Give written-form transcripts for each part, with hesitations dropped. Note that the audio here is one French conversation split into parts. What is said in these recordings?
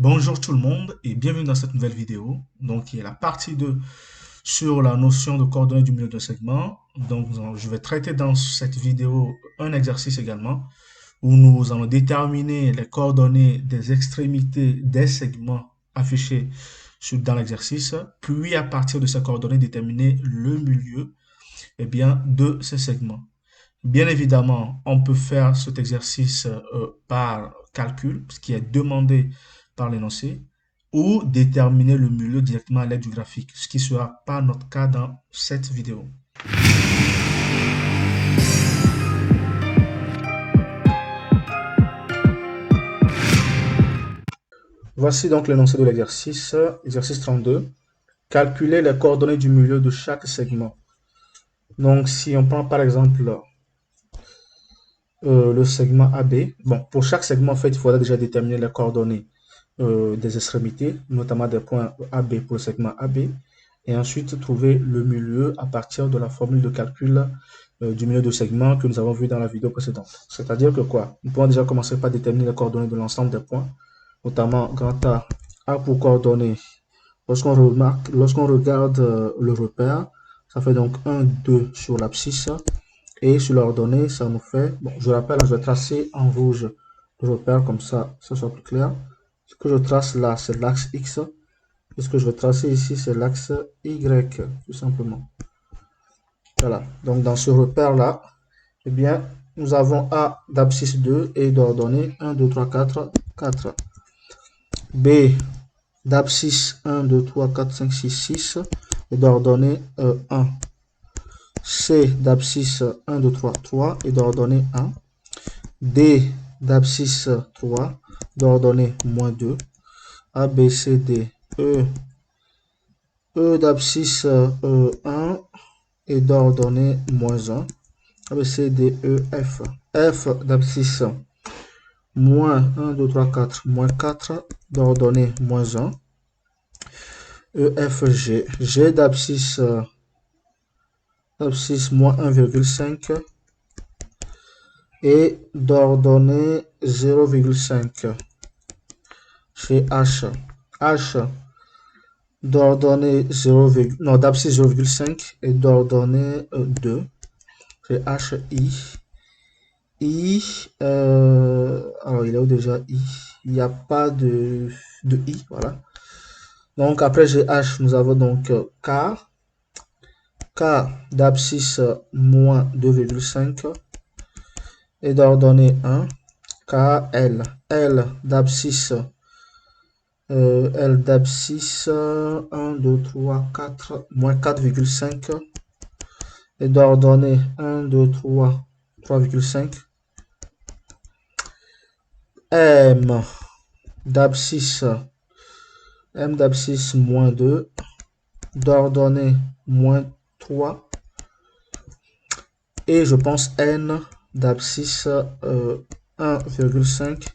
Bonjour tout le monde et bienvenue dans cette nouvelle vidéo, donc qui est la partie 2 sur la notion de coordonnées du milieu de segment. Donc je vais traiter dans cette vidéo un exercice également où nous allons déterminer les coordonnées des extrémités des segments affichés dans l'exercice, puis à partir de ces coordonnées déterminer le milieu de ces segments. Bien évidemment, on peut faire cet exercice par calcul, ce qui est demandé par l'énoncé, ou déterminer le milieu directement à l'aide du graphique, ce qui ne sera pas notre cas dans cette vidéo. Voici donc l'énoncé de l'exercice, exercice 32. Calculer les coordonnées du milieu de chaque segment. Donc, si on prend par exemple le segment AB, bon, pour chaque segment, en fait, il faudra déjà déterminer les coordonnées des extrémités, notamment des points AB pour le segment AB, et ensuite trouver le milieu à partir de la formule de calcul du milieu de segment que nous avons vu dans la vidéo précédente. C'est-à-dire que quoi? Nous pouvons déjà commencer par déterminer les coordonnées de l'ensemble des points, notamment grand A pour coordonnées. Lorsqu'on regarde le repère, ça fait donc 1, 2 sur l'abscisse, et sur l'ordonnée, ça nous fait, bon, je rappelle, je vais tracer en rouge le repère comme ça soit plus clair. Ce que je trace là, c'est l'axe X. Et ce que je vais tracer ici, c'est l'axe Y, tout simplement. Voilà. Donc, dans ce repère-là, eh bien, nous avons A d'abscisse 2 et d'ordonnée 1, 2, 3, 4, 4. B d'abscisse 1, 2, 3, 4, 5, 6, 6 et d'ordonnée 1. C d'abscisse 1, 2, 3, 3 et d'ordonnée 1. D d'abscisse 3, d'ordonnée moins 2. A, B, C, D, E. E d'abscisse 1 et d'ordonnée moins 1. A, B, C, D, E, F. F d'abscisse moins 1, 2, 3, 4, moins 4, d'ordonnée moins 1. E, F, G. G d'abscisse moins 1,5 et d'ordonnée 0,5. Chez H. H d'ordonnée 0, non, d'abscisse 0,5 et d'ordonnée 2. C'est HI. I, alors il est où déjà I? Il n'y a pas de I, voilà. Donc après j'ai H, nous avons donc K. K d'abscisse moins 2,5 et d'ordonnée 1. K, L. L d'abscisse L d'abscisse 1, 2, 3, 4, moins 4,5 et d'ordonnée 1, 2, 3, 3,5. M d'abscisse moins 2, d'ordonnée moins 3 et je pense N d'abscisse 1,5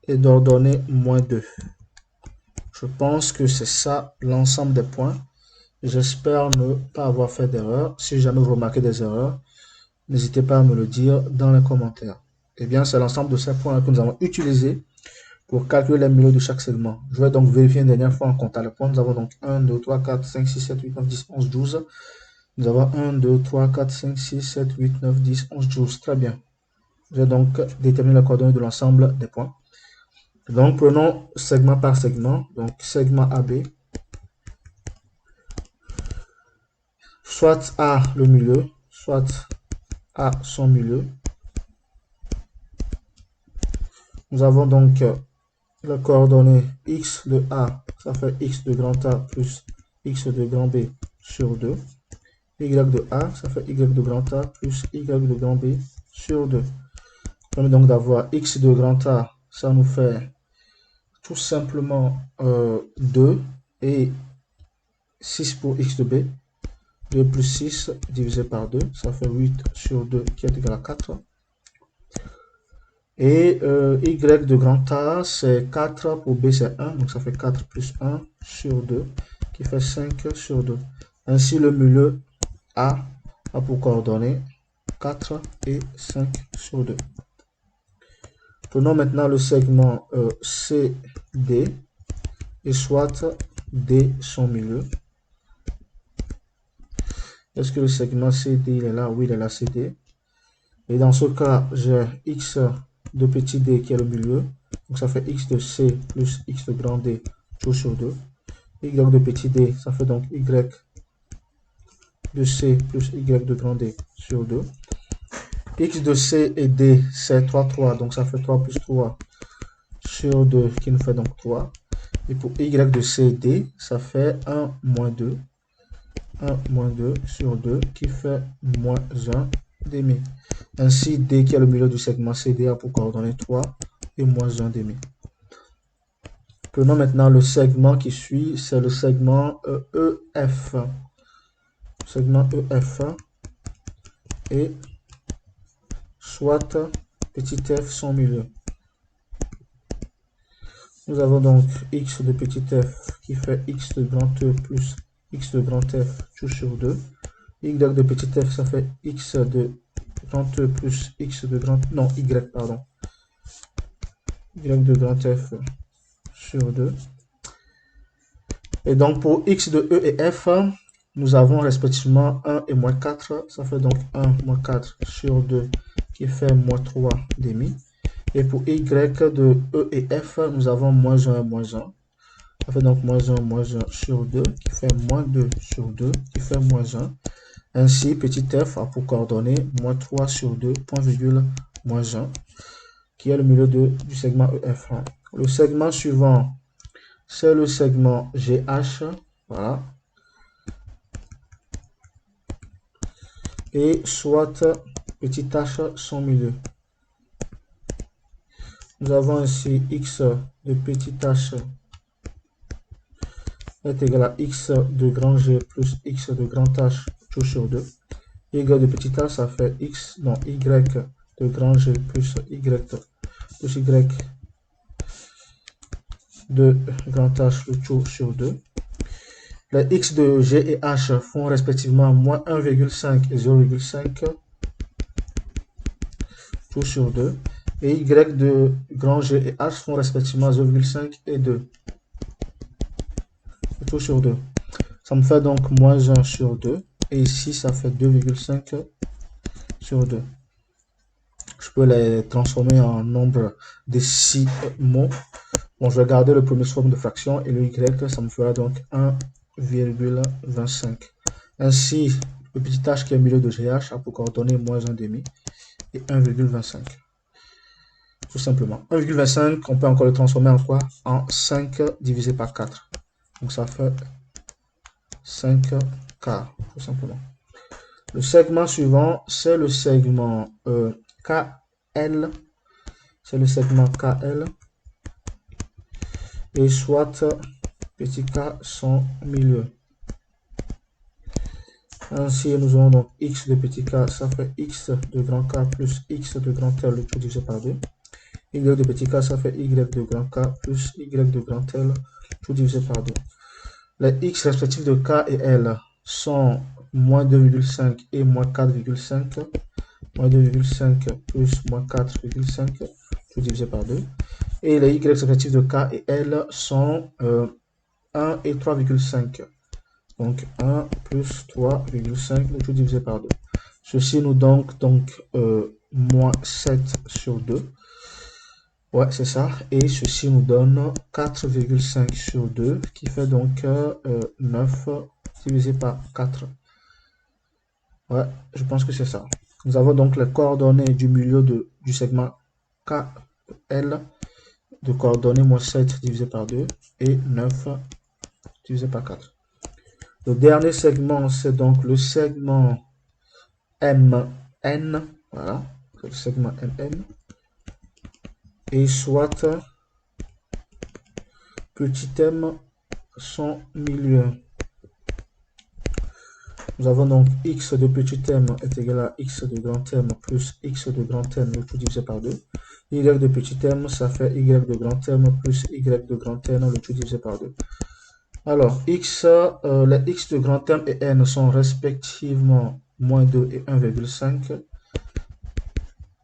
et d'ordonnée moins 2. Je pense que c'est ça l'ensemble des points. J'espère ne pas avoir fait d'erreur. Si jamais vous remarquez des erreurs, n'hésitez pas à me le dire dans les commentaires. Eh bien, c'est l'ensemble de ces points que nous allons utiliser pour calculer les milieux de chaque segment. Je vais donc vérifier une dernière fois en comptant les points. Nous avons donc 1, 2, 3, 4, 5, 6, 7, 8, 9, 10, 11, 12. Nous avons 1, 2, 3, 4, 5, 6, 7, 8, 9, 10, 11, 12. Très bien. Je vais donc déterminer la coordonnée de l'ensemble des points. Donc, prenons segment par segment. Donc, segment AB. Soit A le milieu, soit A son milieu. Nous avons donc la coordonnée x de A, ça fait x de grand A plus x de grand B sur 2. Y de A, ça fait y de grand A plus y de grand B sur 2. On permet donc d'avoir x de grand A, ça nous fait tout simplement 2 et 6 pour x de B. 2 plus 6 divisé par 2, ça fait 8 sur 2 qui est égal à 4. Et y de grand A, c'est 4 pour B, c'est 1. Donc ça fait 4 plus 1 sur 2, qui fait 5 sur 2. Ainsi, le milieu A a pour coordonnées 4 et 5 sur 2. Prenons maintenant le segment CD. et soit D son milieu. Est-ce que le segment CD il est là? Oui, il est là, CD. Et dans ce cas, j'ai X de petit d qui est le milieu. Donc ça fait X de C plus X de grand D tout sur 2. Y de petit d, ça fait donc Y de C plus Y de grand D sur 2. X de C et D, c'est 3, 3. Donc ça fait 3 plus 3 sur 2 qui nous fait donc 3. Et pour Y de C et D, ça fait 1 moins 2. 1 moins 2 sur 2 qui fait moins 1 demi. Ainsi, D qui est le milieu du segment CD a pour coordonnées 3 et moins 1 demi. Prenons maintenant le segment qui suit, c'est le segment EF. Segment EF et soit petit f son milieu. Nous avons donc X de petit f qui fait X de grand E plus X de grand F tout sur 2. Y de petit f, ça fait X de grand E plus X de grand... Non, Y, pardon. Y de grand F sur 2. Et donc, pour X de E et F, nous avons respectivement 1 et moins 4. Ça fait donc 1 moins 4 sur 2 qui fait moins 3 demi. Et pour Y de E et F, nous avons moins 1 et moins 1. Ça fait donc moins 1 sur 2 qui fait moins 2 sur 2 qui fait moins 1. Ainsi, petit f a pour coordonnée moins 3 sur 2, point virgule, moins 1, qui est le milieu du segment EF. Le segment suivant, c'est le segment GH. Voilà. Et soit petit h son milieu. Nous avons ainsi x de petit h est égal à x de grand G plus x de grand H tout sur 2. Y de petit h, ça fait x, non, y de grand G plus y plus y de grand H le tout sur 2. Les x de G et H font respectivement moins 1,5 et 0,5 tout sur 2. Et y de grand G et H font respectivement 0,5 et 2 tout sur 2. Ça me fait donc moins 1 sur 2. Et ici, ça fait 2,5 sur 2. Je peux les transformer en nombre décimaux. Bon, je vais garder le premier forme de fraction et le y, ça me fera donc 1,25. Ainsi, le petit h qui est au milieu de GH a pour coordonnées moins 1 demi et 1,25. Tout simplement. 1,25, on peut encore le transformer en quoi? En 5 divisé par 4. Donc ça fait 5 quarts, tout simplement. Le segment suivant, c'est le segment KL. C'est le segment KL. Et soit petit k son milieu. Ainsi, nous avons donc x de petit k, ça fait x de grand K plus x de grand L, le tout divisé par 2. Y de petit k, ça fait y de grand K plus y de grand L, tout divisé par 2. Les x respectifs de K et L sont moins 2,5 et moins 4,5. Moins 2,5 plus moins 4,5, tout divisé par 2. Et les y respectifs de K et L sont 1 et 3,5. Donc 1 plus 3,5, le tout divisé par 2. Ceci nous donne donc moins 7 sur 2. Ouais, c'est ça. Et ceci nous donne 4,5 sur 2, qui fait donc 9 divisé par 4. Ouais, je pense que c'est ça. Nous avons donc les coordonnées du milieu du segment KL, de coordonnées moins 7 divisé par 2 et 9 divisé par 4. Le dernier segment, c'est donc le segment MN. Voilà, le segment MN. Et soit petit m son milieu. Nous avons donc x de petit m est égal à x de grand M plus x de grand N, le tout divisé par 2. Y de petit m, ça fait y de grand M plus y de grand N, le tout divisé par 2. Alors, les x de grand M et n sont respectivement moins 2 et 1,5.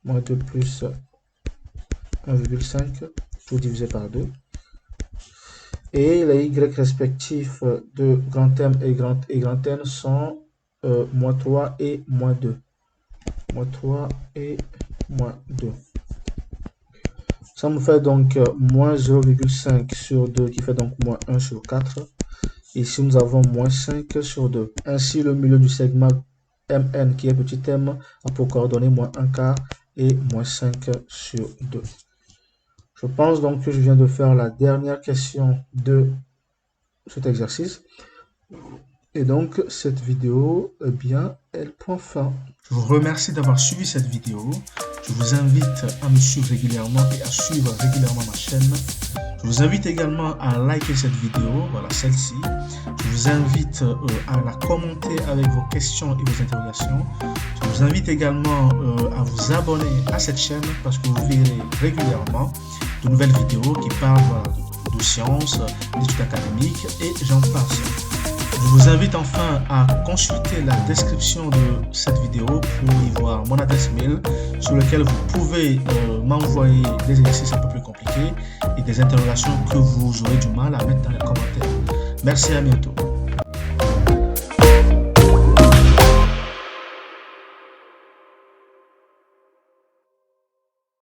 Moins 2 plus 1,5, tout divisé par 2. Et les y respectifs de grand M et grand N sont moins 3 et moins 2. Moins 3 et moins 2. Ça me fait donc moins 0,5 sur 2 qui fait donc moins 1 sur 4. Ici, nous avons moins 5 sur 2. Ainsi, le milieu du segment MN qui est petit m a pour coordonnées moins 1 quart et moins 5 sur 2. Je pense donc que je viens de faire la dernière question de cet exercice. Et donc, cette vidéo, eh bien, elle prend fin. Je vous remercie d'avoir suivi cette vidéo. Je vous invite à me suivre régulièrement et à suivre régulièrement ma chaîne. Je vous invite également à liker cette vidéo, voilà celle-ci. Je vous invite à la commenter avec vos questions et vos interrogations. Je vous invite également à vous abonner à cette chaîne parce que vous verrez régulièrement de nouvelles vidéos qui parlent de sciences, d'études académiques et j'en passe. Je vous invite enfin à consulter la description de cette vidéo pour y voir mon adresse mail sur laquelle vous pouvez m'envoyer des exercices un peu plus compliqués et des interrogations que vous aurez du mal à mettre dans les commentaires. Merci, à bientôt.